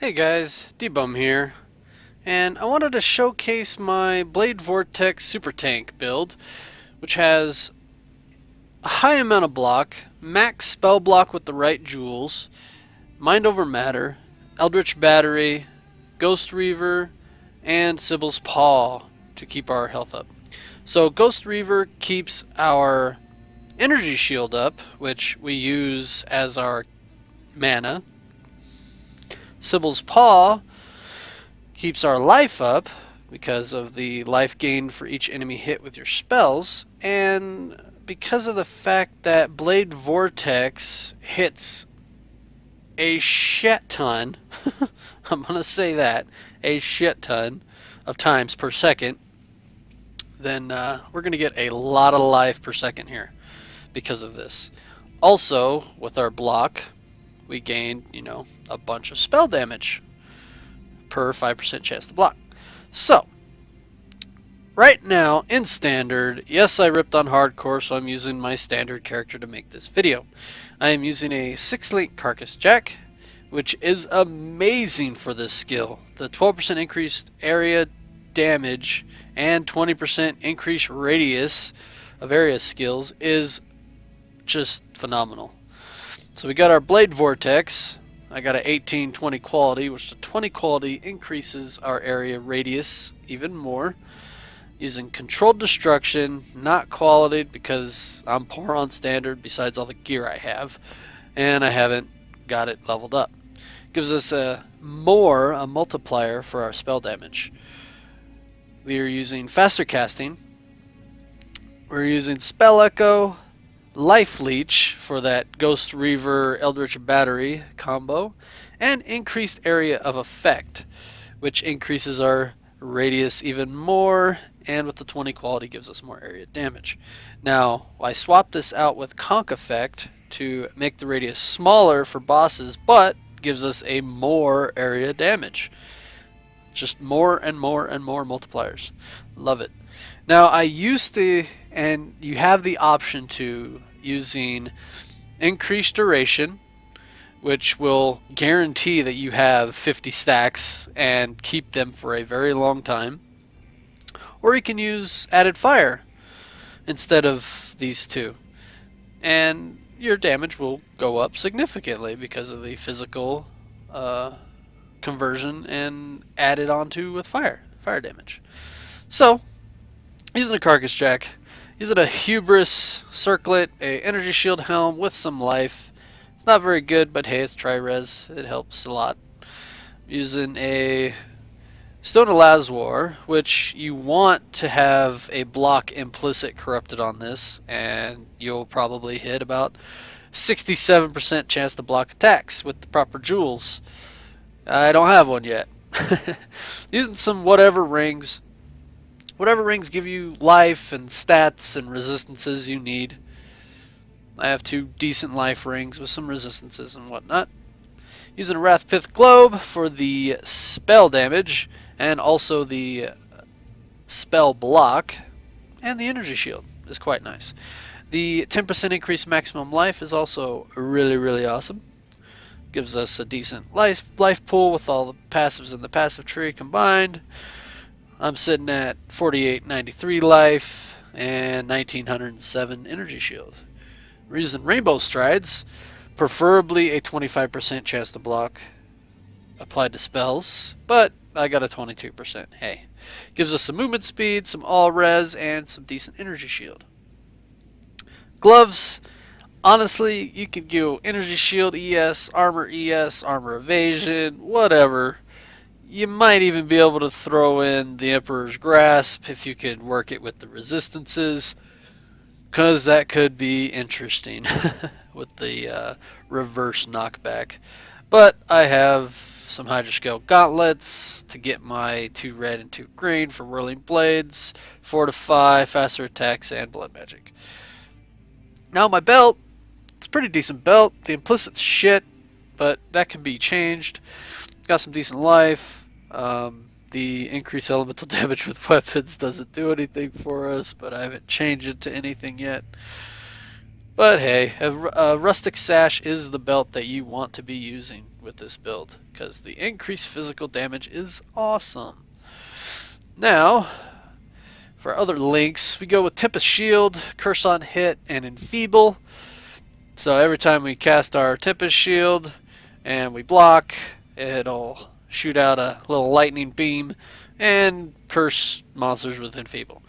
Hey guys, Dbum here, and I wanted to showcase my Blade Vortex SuperTank build, which has a high amount of block, max spell block with the right jewels, Mind Over Matter, Eldritch Battery, Ghost Reaver, and Cybil's Paw to keep our health up. So Ghost Reaver keeps our energy shield up, which we use as our mana. Cybil's Paw keeps our life up because of the life gain for each enemy hit with your spells, and because of the fact that Blade Vortex hits a shit ton, I'm going to say that, a shit ton of times per second, then we're going to get a lot of life per second here because of this. Also, with our block, we gain, a bunch of spell damage per 5% chance to block. So, right now, in Standard, yes, I ripped on Hardcore, so I'm using my Standard character to make this video. I am using a 6-link Carcass Jack, which is amazing for this skill. The 12% increased area damage and 20% increased radius of area skills is just phenomenal. So we got our Blade Vortex. I got an 18-20 quality, which the 20 quality increases our area radius even more. Using controlled destruction, not quality because I'm poor on Standard besides all the gear I have, and I haven't got it leveled up. Gives us a multiplier for our spell damage. We are using faster casting. We're using Spell Echo, Life Leech for that Ghost Reaver Eldritch Battery combo, and increased area of effect, which increases our radius even more, and with the 20 quality gives us more area damage. Now, I swapped this out with Conk Effect to make the radius smaller for bosses, but gives us a more area damage. Just more and more and more multipliers. Love it. Now, I used to, and you have the option to, using increased duration, which will guarantee that you have 50 stacks and keep them for a very long time. Or you can use added fire instead of these two. And your damage will go up significantly because of the physical conversion and added onto with fire damage. So, using a Carcass Jack, using a Hubris Circlet, a Energy Shield Helm with some life. It's not very good, but hey, it's tri-res. It helps a lot. Using a Stone of Lazwar, which you want to have a block implicit corrupted on this, and you'll probably hit about 67% chance to block attacks with the proper jewels. I don't have one yet. Using some whatever rings. Whatever rings give you life and stats and resistances you need. I have 2 decent life rings with some resistances and whatnot. Using a Wrathpith Globe for the spell damage and also the spell block, and the energy shield is quite nice. The 10% increased maximum life is also really, really awesome. Gives us a decent life pool with all the passives in the passive tree combined. I'm sitting at 4893 life and 1907 energy shield. We're using Rainbow Strides, preferably a 25% chance to block applied to spells, but I got a 22%. Hey, gives us some movement speed, some all res, and some decent energy shield. Gloves, honestly, you could go energy shield ES, armor evasion, whatever. You might even be able to throw in the Emperor's Grasp if you could work it with the resistances, because that could be interesting with the reverse knockback. But I have some Hydroscale Gauntlets to get my 2 red and 2 green for Whirling Blades, Fortify, faster attacks, and Blood Magic. Now my belt, it's a pretty decent belt. The implicit's shit, but that can be changed. Got some decent life. The increased elemental damage with weapons doesn't do anything for us, but I haven't changed it to anything yet. But hey, a rustic sash is the belt that you want to be using with this build, because the increased physical damage is awesome. Now, for other links, we go with Tempest Shield, Curse on Hit, and Enfeeble. So every time we cast our Tempest Shield and we block, it'll shoot out a little lightning beam and curse monsters with Enfeeble.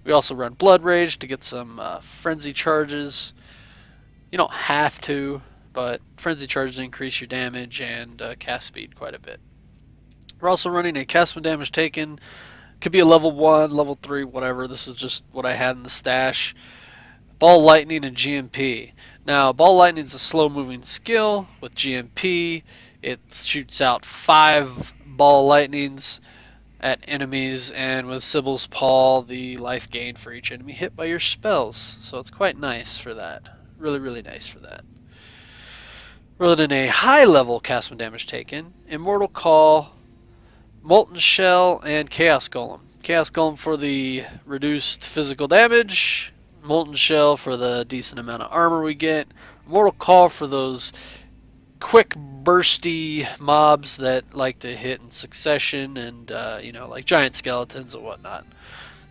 We also run Blood Rage to get some frenzy charges. You don't have to, but frenzy charges increase your damage and cast speed quite a bit. We're also running a cast when damage taken. Could be a level 1, level 3, whatever. This is just what I had in the stash. Ball Lightning and GMP. Now, Ball Lightning is a slow moving skill. With GMP, it shoots out 5 Ball Lightnings at enemies, and with Cybil's Paw, the life gain for each enemy hit by your spells. So it's quite nice for that. Really, really nice for that. Rather than a high level cast when damage taken, Immortal Call, Molten Shell, and Chaos Golem. Chaos Golem for the reduced physical damage, Molten Shell for the decent amount of armor we get, Immortal Call for those quick bursty mobs that like to hit in succession, and like giant skeletons and whatnot.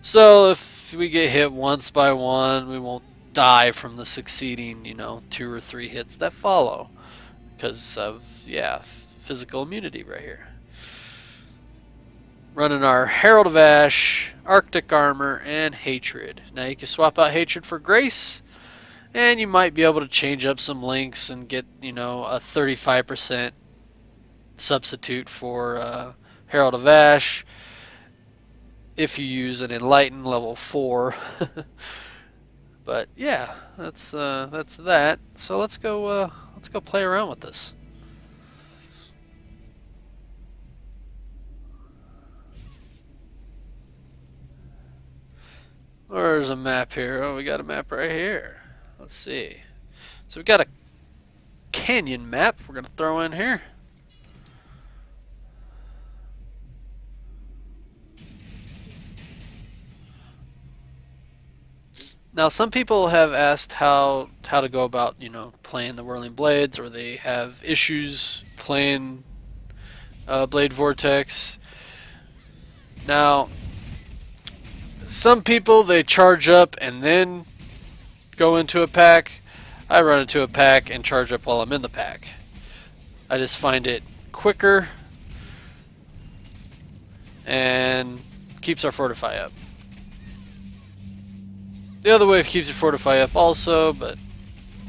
So if we get hit once by one, we won't die from the succeeding 2 or 3 hits that follow, because of physical immunity right here. Running our Herald of Ash, Arctic Armor, and Hatred. Now you can swap out Hatred for Grace, and you might be able to change up some links and get a 35% substitute for Herald of Ash if you use an Enlighten level 4. But yeah, that's that. So let's go play around with this. Where's a map here? Oh, we got a map right here. Let's see. So we got a canyon map we're gonna throw in here. Now, some people have asked how to go about, playing the Whirling Blades, or they have issues playing Blade Vortex. Now, some people, they charge up and then go into a pack. I run into a pack and charge up while I'm in the pack. I just find it quicker and keeps our Fortify up. The other wave keeps your Fortify up also, but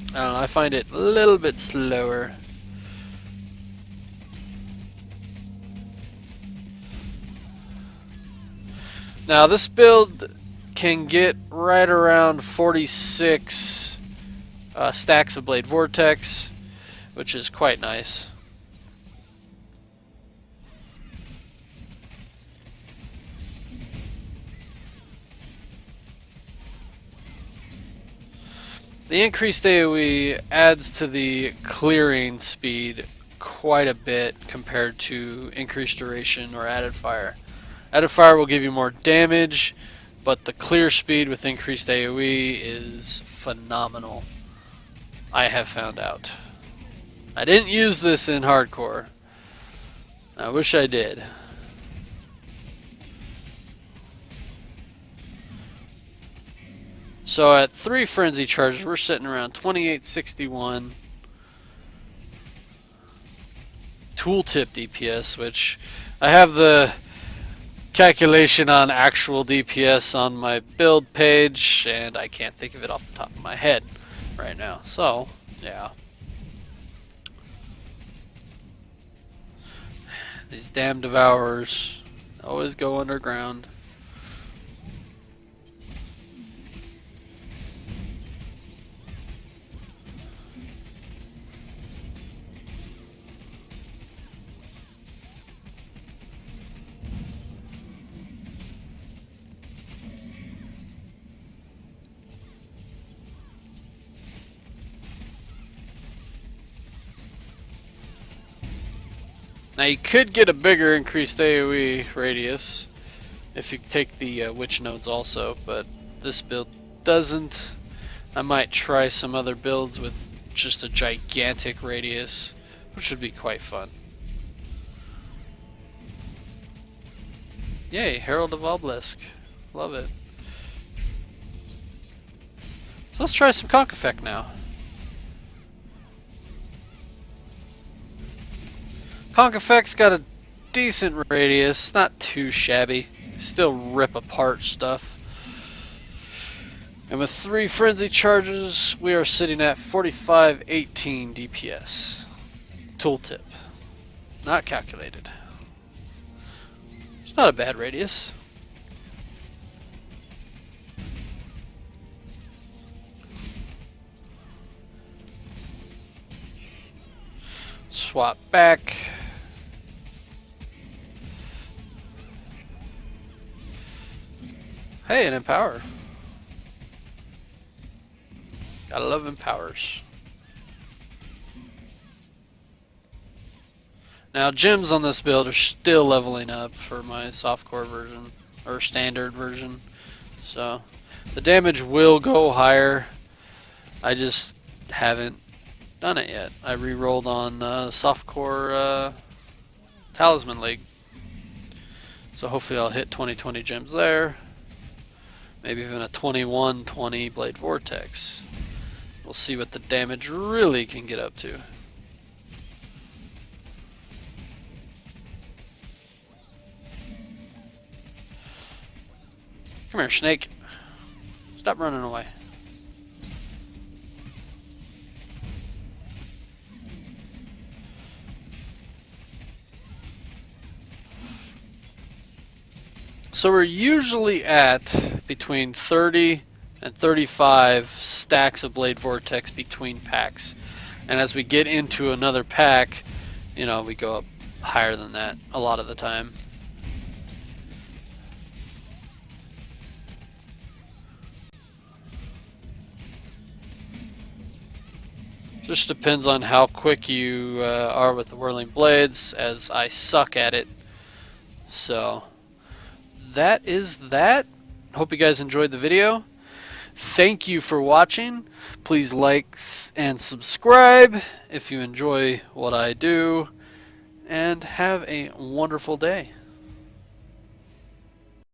I don't know, I find it a little bit slower. Now this build can get right around 46 stacks of Blade Vortex, which is quite nice. The increased AoE adds to the clearing speed quite a bit compared to increased duration or added fire. Added fire will give you more damage, but the clear speed with increased AoE is phenomenal. I have found out. I didn't use this in hardcore. I wish I did. So at 3 frenzy charges, we're sitting around 2861 tooltip DPS, which I have the calculation on actual DPS on my build page, and I can't think of it off the top of my head right now. So, yeah. These damn Devourers always go underground. Now you could get a bigger increased AoE radius if you take the witch nodes also, but this build doesn't. I might try some other builds with just a gigantic radius, which would be quite fun. Yay, Herald of Obelisk. Love it. So let's try some Conk Effect now. Conk Effect's got a decent radius, not too shabby. Still rip apart stuff. And with 3 frenzy charges, we are sitting at 4518 DPS. Tooltip. Not calculated. It's not a bad radius. Swap back. Hey, an Empower. Gotta love Empowers. Now, gems on this build are still leveling up for my softcore version, or standard version. So, the damage will go higher. I just haven't done it yet. I re-rolled on softcore Talisman League. So hopefully I'll hit 20/20 gems there. Maybe even a 21/20 Blade Vortex. We'll see what the damage really can get up to. Come here, snake. Stop running away. So we're usually at between 30 and 35 stacks of Blade Vortex between packs. And as we get into another pack, you know, we go up higher than that a lot of the time. Just depends on how quick you are with the whirling blades, as I suck at it. So that is that. Hope you guys enjoyed the video. Thank you for watching. Please like and subscribe if you enjoy what I do, and have a wonderful day.